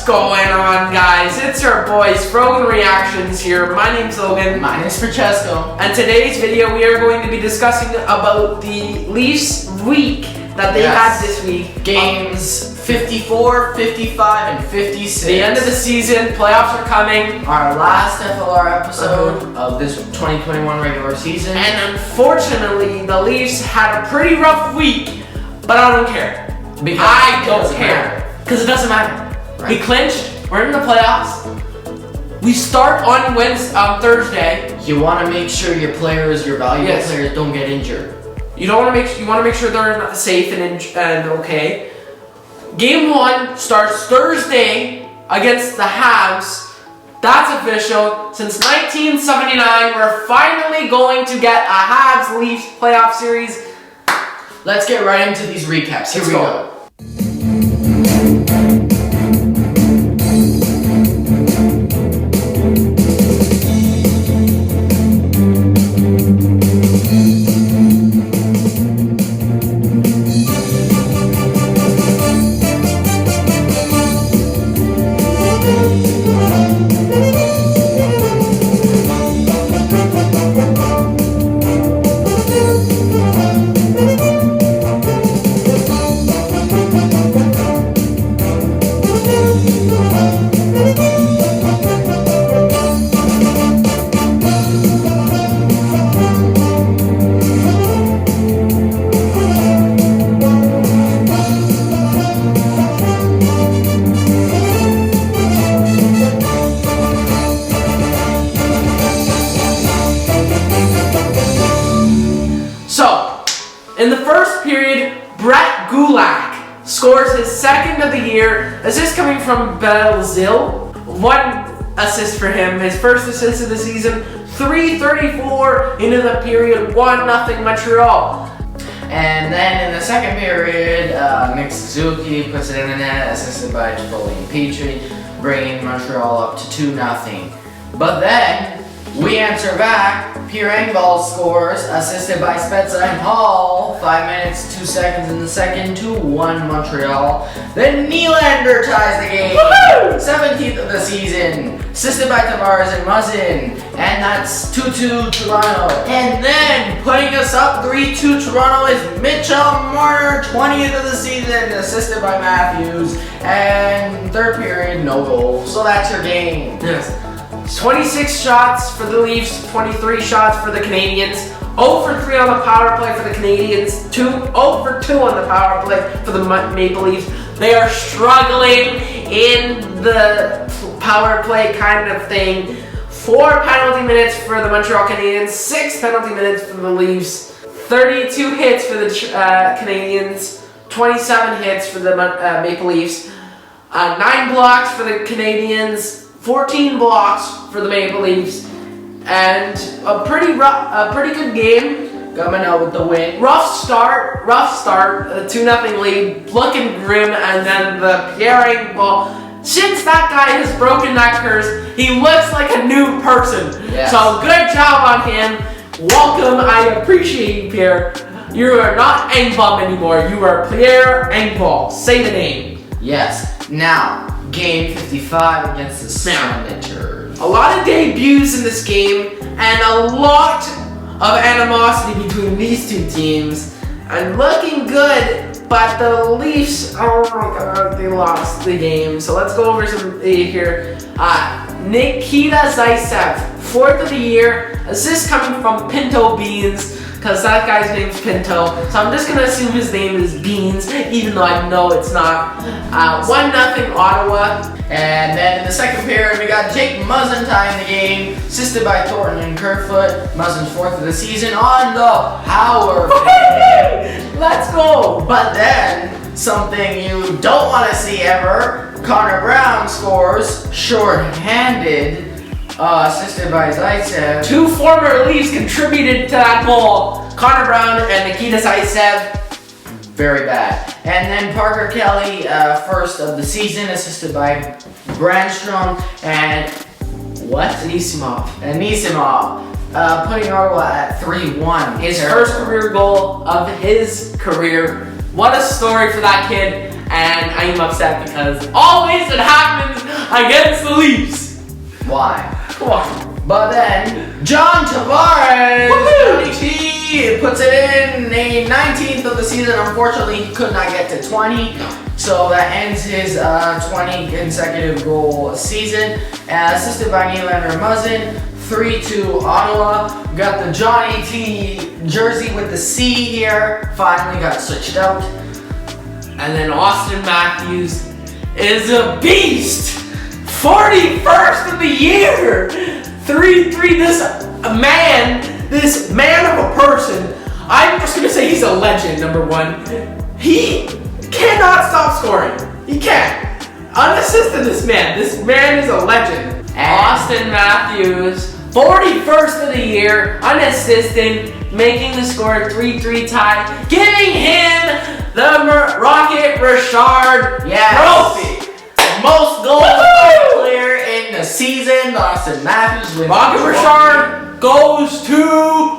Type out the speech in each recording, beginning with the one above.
going on, guys? It's our boys, Frogan Reactions here. My name's Logan. My name's Francesco. And today's video, we are going to be discussing about the Leafs week that they had this week. Games 54, 55, and 56. The end of the season, playoffs are coming. Our last FLR episode of this 2021 regular season. And unfortunately, the Leafs had a pretty rough week, but I don't care. Because I don't care. Because it doesn't matter. Right. We clinched. We're in the playoffs. We start on Thursday. You want to make sure your players, your valuable players, don't get injured. You want to make sure they're safe and okay. Game 1 starts Thursday against the Habs. That's official. Since 1979, we're finally going to get a Habs-Leafs playoff series. Let's get right into these recaps. Here we go. In the first period, Brett Gulak scores his second of the year. Assist coming from Belzil. 1 assist for him. His first assist of the season. 3:34 into the period. 1-0 Montreal. And then in the second period, Nick Suzuki puts it in the net, assisted by Chipotle and Petrie, bringing Montreal up to 2-0. But then we answer back. Pierre Engvall scores, assisted by Spezza and Hall. 5 minutes, 2 seconds in the second, 2-1 Montreal. Then Nylander ties the game. Woo-hoo! 17th of the season, assisted by Tavares and Muzzin. And that's 2-2 Toronto. And then putting us up 3-2 Toronto is Mitchell Marner, 20th of the season, assisted by Matthews. And third period, no goal. So that's your game. Yes. 26 shots for the Leafs, 23 shots for the Canadians. 0 for 3 on the power play for the Canadians. 0 for 2 on the power play for the Maple Leafs. They are struggling in the power play kind of thing. 4 penalty minutes for the Montreal Canadiens. 6 penalty minutes for the Leafs. 32 hits for the Canadians. 27 hits for the Maple Leafs. 9 blocks for the Canadians. 14 blocks for the Maple Leafs, and a pretty good game. Coming out with the win. Rough start, a 2-0 lead, looking grim, and then the Pierre Engvall. Since that guy has broken that curse, he looks like a new person. Yes. So good job on him. Welcome, I appreciate you, Pierre. You are not Engvall anymore. You are Pierre Engvall. Say the name. Yes. Now, game 55 against the Senators. A lot of debuts in this game, and a lot of animosity between these two teams. And looking good, but the Leafs, oh my god, they lost the game. So let's go over some here. Nikita Zaitsev, 4th of the year. Assist coming from Pinto Beans, because that guy's name's Pinto. So I'm just going to assume his name is Beans, even though I know it's not. 1-0 Ottawa. And then in the second period, we got Jake Muzzin tying the game, assisted by Thornton and Kerfoot. Muzzin's 4th of the season on the power play. Let's go. But then, something you don't want to see ever, Connor Brown scores, short-handed, assisted by Zaitsev. 2 former Leafs contributed to that goal. Connor Brown and Nikita Zaitsev. Very bad. And then Parker Kelly, 1st of the season, assisted by Brandstrom and Anisimov. Putting Ottawa at 3-1. His first career goal of his career. What a story for that kid. and I'm upset because always it happens against the Leafs. Why? Come on. But then, John Tavares, Johnny T, puts it in the 19th of the season. Unfortunately, he could not get to 20. So that ends his 20 consecutive goal season. Assisted by Nylander Muzzin. 3-2 Ottawa. Got the Johnny T jersey with the C here. Finally got switched out. And then Austin Matthews is a beast. 41st of the year. 3-3. This man of a person. I'm just gonna say he's a legend. Number one. He cannot stop scoring. He can't. Unassisted, this man. This man is a legend. And Austin Matthews, 41st of the year, unassisted, making the score 3-3 tie, giving him the Rocket Richard Trophy. Most goals by a player in the season. Austin Matthews with Rocket Richard goes to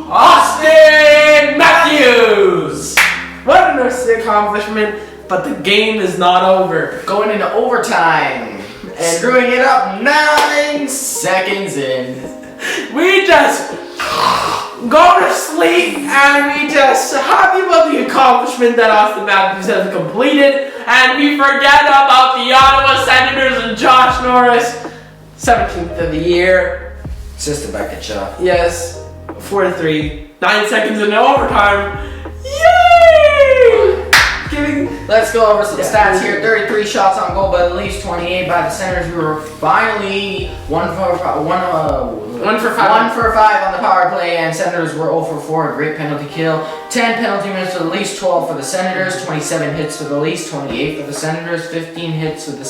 Austin Matthews. What an accomplishment, but the game is not over. Going into overtime. And screwing it up 9 seconds in. We just go to sleep and we just happy about the accomplishment that Austin Matthews has completed, and we forget about the Ottawa Senators and Josh Norris, 17th of the year. Sister Becca Chuck. Yes, 4-3, 9 seconds into overtime. Yay! Let's go over some stats here. 33 shots on goal by the Leafs, 28 by the Senators. We were finally 1 for 5 on the power play, and Senators were 0 for 4. A great penalty kill. 10 penalty minutes for the Leafs, 12 for the Senators. 27 hits for the Leafs, 28 for the Senators. 15 hits for the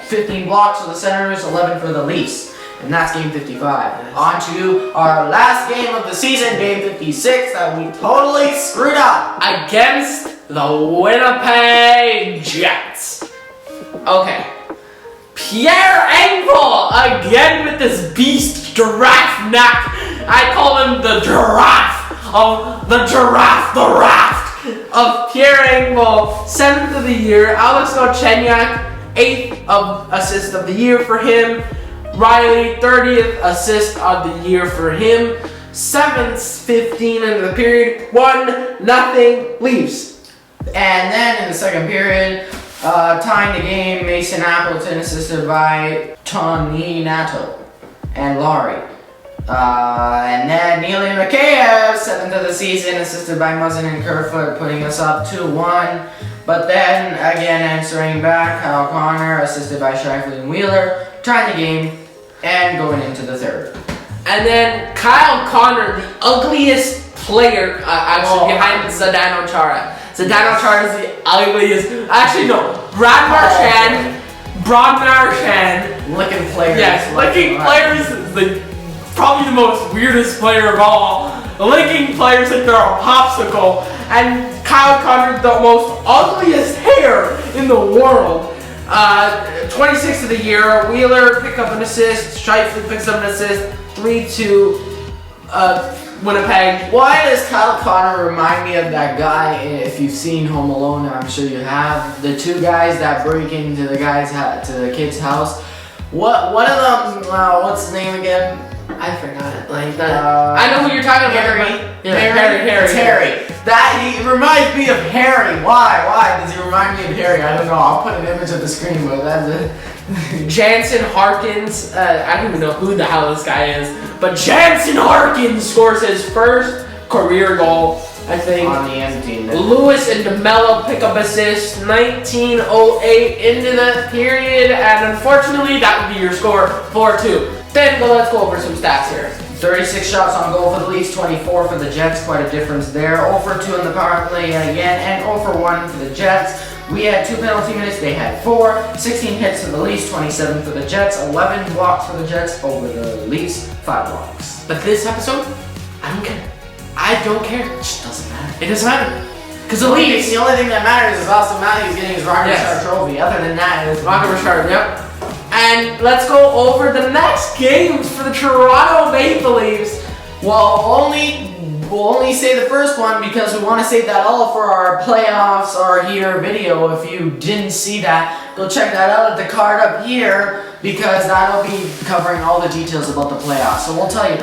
15 blocks for the Senators, 11 for the Leafs. And that's game 55. On to our last game of the season, game 56, that we totally screwed up. Against the Winnipeg Jets. Okay. Pierre Engvall again with this beast giraffe neck. I call him the giraffe of the raft of Pierre Engvall, 7th of the year. Alex Galchenyuk, 8th of assist of the year for him. Riley, 30th assist of the year for him. 7th, 15 in the period. 1-0 Leafs. And then in the second period, tying the game, Mason Appleton assisted by Tony Nato and Laurie. And then Neely Mikheyev, 7th of the season, assisted by Muzzin and Kerfoot, putting us up 2-1. But then, again, answering back, Kyle Connor, assisted by Shifley and Wheeler, tying the game and going into the third. And then Kyle Connor, the ugliest player, behind Zdeno Chara. Zdeno Chara is the ugliest. Actually, no. Brad Marchand. Licking players. Yes, licking players is probably the most weirdest player of all. Licking players like they're a popsicle. And Kyle Connor, the most ugliest hair in the world. 26th of the year. Wheeler pick up an assist. Shifley picks up an assist. 3-2 Winnipeg. Why does Kyle Connor remind me of that guy, if you've seen Home Alone, and I'm sure you have, the two guys that break into the kid's house? One of them, what's his name again? I forgot it. Like that. I know who you're talking about. Harry. That he reminds me of Harry. Why does he remind me of Harry? I don't know. I'll put an image of the screen, but that's it. Jansen Harkins. I don't even know who the hell this guy is, but Jansen Harkins scores his first career goal, I think. On the empty net. Lewis and DeMello pick up assists. 19:08 into the period, and unfortunately, that would be your score, 4-2. Then let's go over some stats here. 36 shots on goal for the Leafs, 24 for the Jets. Quite a difference there. 0 for 2 in the power play again, and 0 for 1 for the Jets. We had 2 penalty minutes, they had 4. 16 hits for the Leafs, 27 for the Jets. 11 blocks for the Jets over the Leafs, 5 blocks. But this episode, I don't care. I don't care. It just doesn't matter. It doesn't matter. Because the Leafs, the only thing that matters is Austin Matthews getting his Rocket Richard trophy. Other than that, it's Rocket Richard, yep. And let's go over the next games for the Toronto Maple Leafs. Well, only we'll only say the first one because we want to save that all for our playoffs are here video. If you didn't see that, go check that out at the card up here because that'll be covering all the details about the playoffs. So we'll tell you.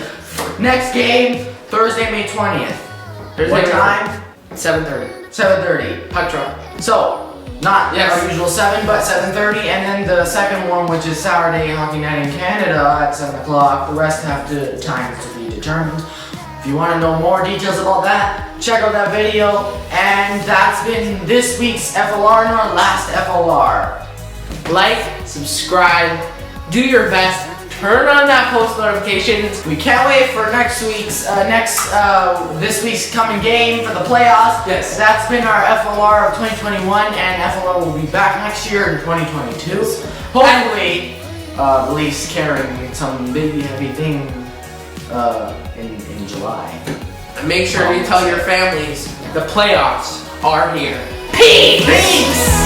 Next game, Thursday, May 20th. What time? 7:30. 7:30. Puck drop. So, not Yes. our usual 7, but 7:30, and then the second one, which is Saturday Hockey Night in Canada at 7 o'clock. The rest have times to be determined. If you want to know more details about that, check out that video. And that's been this week's FLR and our last FLR. Like, subscribe, do your best, turn on that post notifications. We can't wait for next week's, this week's coming game for the playoffs. Yes. That's been our FLR of 2021, and FLR will be back next year in 2022. Hopefully, the Leafs carrying some big heavy thing in July. And make sure you tell your families the playoffs are here. Peace!